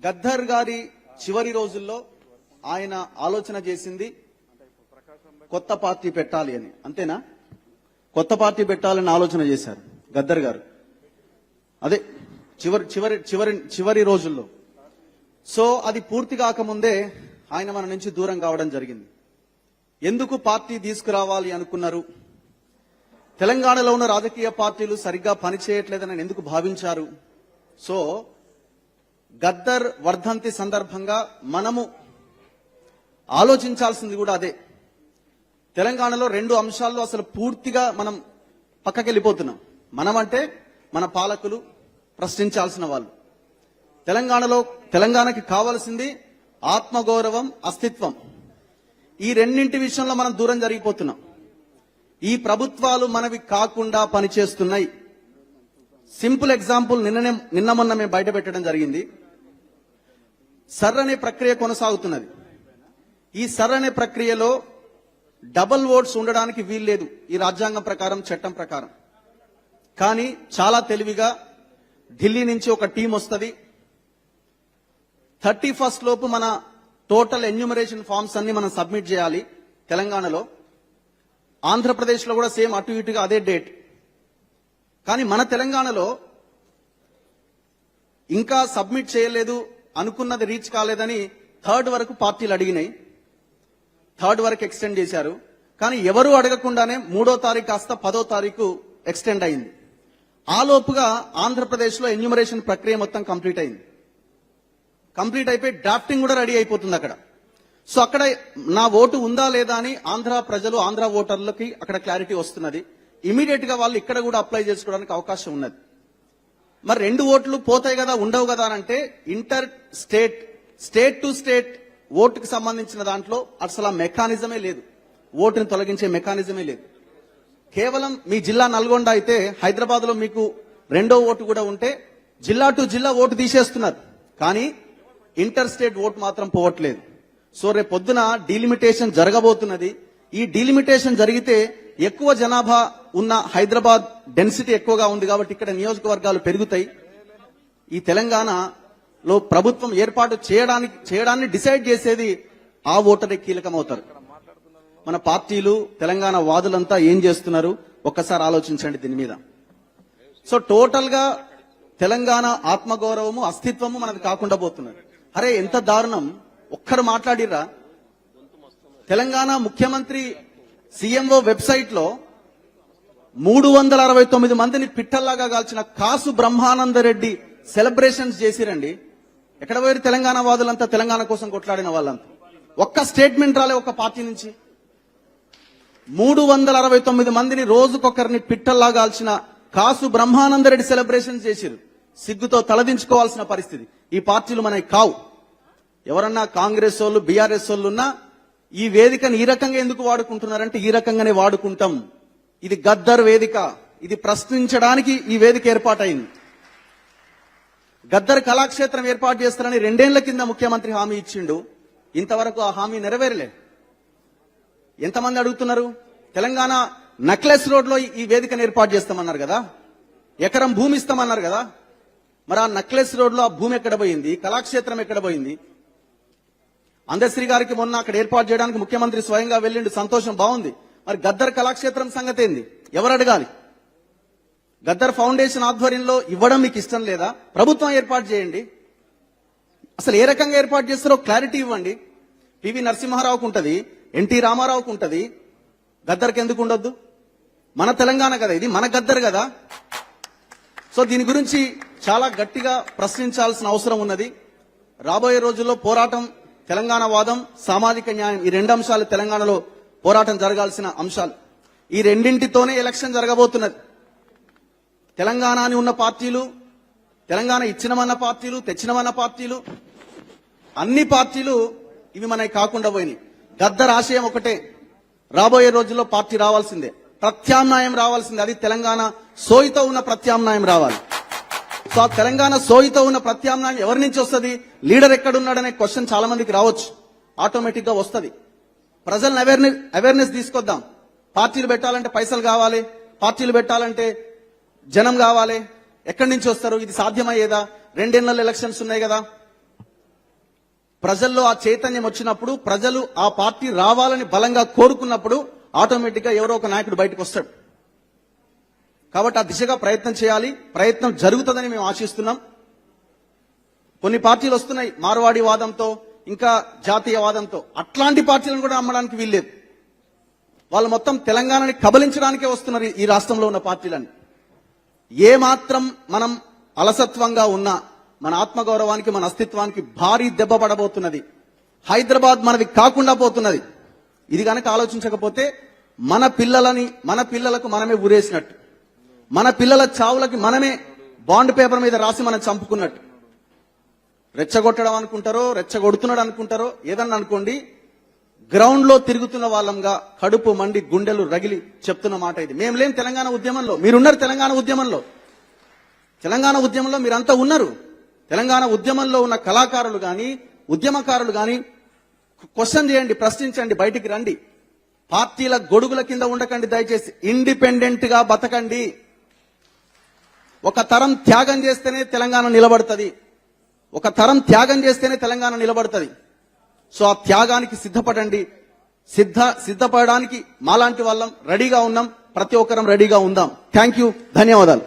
గద్దర్ గారి చివరి రోజుల్లో ఆయన ఆలోచన చేసింది కొత్త పార్టీ పెట్టాలి అని, అంతేనా? కొత్త పార్టీ పెట్టాలని ఆలోచన చేశారు గద్దర్ గారు. అదే చివరి చివరి చివరి చివరి రోజుల్లో. సో అది పూర్తి కాకముందే ఆయన మన నుంచి దూరం కావడం జరిగింది. ఎందుకు పార్టీ తీసుకురావాలి అనుకున్నారు? తెలంగాణలో ఉన్న రాజకీయ పార్టీలు సరిగ్గా పనిచేయట్లేదని ఎందుకు భావించారు? సో గద్దర్ వర్ధంతి సందర్భంగా మనము ఆలోచించాల్సింది కూడా అదే. తెలంగాణలో రెండు అంశాల్లో అసలు పూర్తిగా మనం పక్కకెళ్ళిపోతున్నాం. మనం అంటే మన పాలకులు, ప్రశ్నించాల్సిన వాళ్ళు. తెలంగాణకి కావాల్సింది ఆత్మగౌరవం, అస్తిత్వం. ఈ రెండింటి విషయంలో మనం దూరం జరిగిపోతున్నాం. ఈ ప్రభుత్వాలు మనవి కాకుండా పనిచేస్తున్నాయి. సింపుల్ ఎగ్జాంపుల్ నిన్న మొన్న మేము బయట పెట్టడం జరిగింది. సర్ అనే ప్రక్రియ కొనసాగుతున్నది. ఈ సర్ అనే ప్రక్రియలో డబుల్ ఓట్స్ ఉండడానికి వీల్లేదు ఈ రాజ్యాంగం ప్రకారం, చట్టం ప్రకారం. కానీ చాలా తెలివిగా ఢిల్లీ నుంచి ఒక టీం వస్తుంది. 31 లోపు మన టోటల్ ఎన్యూమరేషన్ ఫామ్స్ అన్ని మనం సబ్మిట్ చేయాలి తెలంగాణలో. ఆంధ్రప్రదేశ్ లో కూడా సేమ్ అటు ఇటుగా అదే డేట్. కానీ మన తెలంగాణలో ఇంకా సబ్మిట్ చేయలేదు, అనుకున్నది రీచ్ కాలేదని 3rd వరకు పార్టీలు అడిగినాయి. 3rd వరకు ఎక్స్టెండ్ చేశారు. కానీ ఎవరు అడగకుండానే 3వ తారీఖు కాస్త 10వ తారీఖు ఎక్స్టెండ్ అయింది. ఆ లోపుగా ఆంధ్రప్రదేశ్ లో ఎన్యూమరేషన్ ప్రక్రియ మొత్తం కంప్లీట్ అయింది. కంప్లీట్ అయిపోయి డ్రాఫ్టింగ్ కూడా రెడీ అయిపోతుంది అక్కడ. సో అక్కడ నా ఓటు ఉందా లేదా అని ఆంధ్ర ప్రజలు, ఆంధ్ర ఓటర్లకి అక్కడ క్లారిటీ వస్తున్నది. ఇమీడియట్ గా వాళ్ళు ఇక్కడ కూడా అప్లై చేసుకోవడానికి అవకాశం ఉన్నది. మరి 2 ఓట్లు పోతాయి కదా, ఉండవు కదా అని అంటే ఇంటర్ స్టేట్ టు స్టేట్ ఓటుకి సంబంధించిన దాంట్లో అసలు ఆ మెకానిజమే లేదు. ఓటుని తొలగించే మెకానిజమే లేదు. కేవలం మీ జిల్లా నల్గొండ అయితే హైదరాబాద్ లో మీకు 2వ ఓటు కూడా ఉంటే జిల్లా టు జిల్లా ఓటు తీసేస్తున్నారు. కానీ ఇంటర్ స్టేట్ ఓటు మాత్రం పోవట్లేదు. సో రేపు పొద్దున డీలిమిటేషన్ జరగబోతున్నది. ఈ డీలిమిటేషన్ జరిగితే ఎక్కువ జనాభా ఉన్న హైదరాబాద్ డెన్సిటీ ఎక్కువగా ఉంది కాబట్టి ఇక్కడ నియోజకవర్గాలు పెరుగుతాయి. ఈ తెలంగాణలో ప్రభుత్వం ఏర్పాటు చేయడాన్ని డిసైడ్ చేసేది ఆ ఓటరే కీలకమవుతారు. మన పార్టీలు, తెలంగాణ వాదులంతా ఏం చేస్తున్నారు ఒక్కసారి ఆలోచించండి దీని మీద. సో టోటల్ గా తెలంగాణ ఆత్మగౌరవము, అస్తిత్వము మనది కాకుండా పోతున్నారు. అరే ఎంత దారుణం! ఒక్కరు మాట్లాడిర్రా? తెలంగాణ ముఖ్యమంత్రి సీఎంఓ వెబ్సైట్ లో 369 మందిని పిట్టల్లాగా కాల్చిన కాసు బ్రహ్మానందరెడ్డి సెలబ్రేషన్స్ చేసిరండి. ఎక్కడ పోయారు తెలంగాణ వాదులంతా, తెలంగాణ కోసం కొట్లాడిన వాళ్ళంతా? ఒక్క స్టేట్మెంట్ రాలే ఒక్క పార్టీ నుంచి. 369 మందిని రోజుకొకరిని పిట్టల్లా కాల్చిన కాసు బ్రహ్మానందరెడ్డి సెలబ్రేషన్స్ చేసిరు. సిగ్గుతో తలదించుకోవాల్సిన పరిస్థితి. ఈ పార్టీలు మనకి కావు. ఎవరన్నా కాంగ్రెస్ వాళ్ళు, బీఆర్ఎస్ వాళ్ళు ఉన్నా ఈ వేదికను ఈ రకంగా ఎందుకు వాడుకుంటున్నారంటే ఈ రకంగానే వాడుకుంటాం. ఇది గద్దర్ వేదిక. ఇది ప్రశ్నించడానికి ఈ వేదిక ఏర్పాటైంది. గద్దర్ కళాక్షేత్రం ఏర్పాటు చేస్తారని 2 ఏళ్ల కింద ముఖ్యమంత్రి హామీ ఇచ్చిండు. ఇంతవరకు ఆ హామీ నెరవేరలే. ఎంతమంది అడుగుతున్నారు? తెలంగాణ నక్లెస్ రోడ్ లో ఈ వేదికను ఏర్పాటు చేస్తామన్నారు కదా, ఎకరం భూమి ఇస్తామన్నారు కదా. మరి ఆ నక్లెస్ రోడ్ లో ఆ భూమి ఎక్కడ పోయింది? కళాక్షేత్రం ఎక్కడ పోయింది? అందశ్రీ గారికి మొన్న అక్కడ ఏర్పాటు చేయడానికి ముఖ్యమంత్రి స్వయంగా వెళ్ళిండు, సంతోషం, బాగుంది. మరి గద్దర్ కళాక్షేత్రం సంగతి ఏంది? ఎవరు అడగాలి? గద్దర్ ఫౌండేషన్ ఆధ్వర్యంలో ఇవ్వడం మీకు ఇష్టం లేదా? ప్రభుత్వం ఏర్పాటు చేయండి. అసలు ఏ రకంగా ఏర్పాటు చేస్తారో క్లారిటీ ఇవ్వండి. పివి నరసింహారావుకు ఉంటది, ఎన్టీ రామారావుకు ఉంటది, గద్దర్కి ఎందుకు ఉండొద్దు? మన తెలంగాణ కదా ఇది, మన గద్దర్ కదా. సో దీని గురించి చాలా గట్టిగా ప్రశ్నించాల్సిన అవసరం ఉన్నది. రాబోయే రోజుల్లో పోరాటం, తెలంగాణ వాదం, సామాజిక న్యాయం, ఈ 2 అంశాలు తెలంగాణలో పోరాటం జరగాల్సిన అంశాలు. ఈ రెండింటితోనే ఎలక్షన్ జరగబోతున్నది. తెలంగాణ అని ఉన్న పార్టీలు, తెలంగాణ ఇచ్చినమన్న పార్టీలు, తెచ్చినమన్న పార్టీలు, అన్ని పార్టీలు ఇవి మనకి కాకుండా పోయినాయి. గద్దర్ ఆశయం ఒకటే, రాబోయే రోజుల్లో పార్టీ రావాల్సిందే, ప్రత్యామ్నాయం రావాల్సిందే. అది తెలంగాణ సోయితో ఉన్న ప్రత్యామ్నాయం రావాలి. సో ఆ తెలంగాణ సోయితో ఉన్న ప్రత్యామ్నాయం ఎవరి నుంచి వస్తుంది? లీడర్ ఎక్కడున్నాడనే క్వశ్చన్ చాలా మందికి రావచ్చు. ఆటోమేటిక్ గా వస్తుంది. ప్రజలను అవేర్నెస్ తీసుకొద్దాం. పార్టీలు పెట్టాలంటే పైసలు కావాలి, పార్టీలు పెట్టాలంటే జనం కావాలి. ఎక్కడి నుంచి వస్తారు? ఇది సాధ్యమయ్యేదా? 2 ఏళ్ల ఎలక్షన్స్ ఉన్నాయి కదా. ప్రజల్లో ఆ చైతన్యం వచ్చినప్పుడు, ప్రజలు ఆ పార్టీ రావాలని బలంగా కోరుకున్నప్పుడు ఆటోమేటిక్ గా ఎవరో ఒక నాయకుడు బయటకు వస్తాడు. కాబట్టి ఆ దిశగా ప్రయత్నం చేయాలి. ప్రయత్నం జరుగుతుందని మేము ఆశిస్తున్నాం. కొన్ని పార్టీలు వస్తున్నాయి మార్వాడి వాదంతో, ఇంకా జాతీయవాదంతో. అట్లాంటి పార్టీలను కూడా నమ్మడానికి వీల్లేదు. వాళ్ళు మొత్తం తెలంగాణని కబలించడానికే వస్తున్నారు ఈ రాష్ట్రంలో ఉన్న పార్టీలని. ఏ మాత్రం మనం అలసత్వంగా ఉన్నా మన ఆత్మగౌరవానికి, మన అస్తిత్వానికి భారీ దెబ్బ పడబోతున్నది. హైదరాబాద్ మనది కాకుండా పోతున్నది. ఇది కనుక ఆలోచించకపోతే మన పిల్లలకు మనమే ఊరేసినట్టు, మన పిల్లల చావులకి మనమే బాండ్ పేపర్ మీద రాసి మనం చంపుకున్నట్టు. రెచ్చగొట్టడం అనుకుంటారో, రెచ్చగొడుతున్నాడు అనుకుంటారో, ఏదన్నా అనుకోండి, గ్రౌండ్ లో తిరుగుతున్న వాళ్ళంగా కడుపు మండి గుండెలు రగిలి చెప్తున్న మాట ఇది. మేము లేం తెలంగాణ ఉద్యమంలో, మీరున్నారు తెలంగాణ ఉద్యమంలో. తెలంగాణ ఉద్యమంలో మీరంతా ఉన్నారు. తెలంగాణ ఉద్యమంలో ఉన్న కళాకారులు గాని, ఉద్యమకారులు గాని క్వశ్చన్ చేయండి, ప్రశ్నించండి, బయటికి రండి. పార్టీల గొడుగుల కింద ఉండకండి. దయచేసి ఇండిపెండెంట్ గా బతకండి. ఒక తరం త్యాగం చేస్తేనే తెలంగాణ నిలబడుతుంది. ఒక తరం త్యాగం చేస్తేనే తెలంగాణ నిలబడుతుంది. సో ఆ త్యాగానికి సిద్ధపడండి. సిద్ధపడడానికి మాలాంటి వాళ్ళం రెడీగా ఉన్నాం. ప్రతి ఒక్కరం రెడీగా ఉందాం. థ్యాంక్ యూ, ధన్యవాదాలు.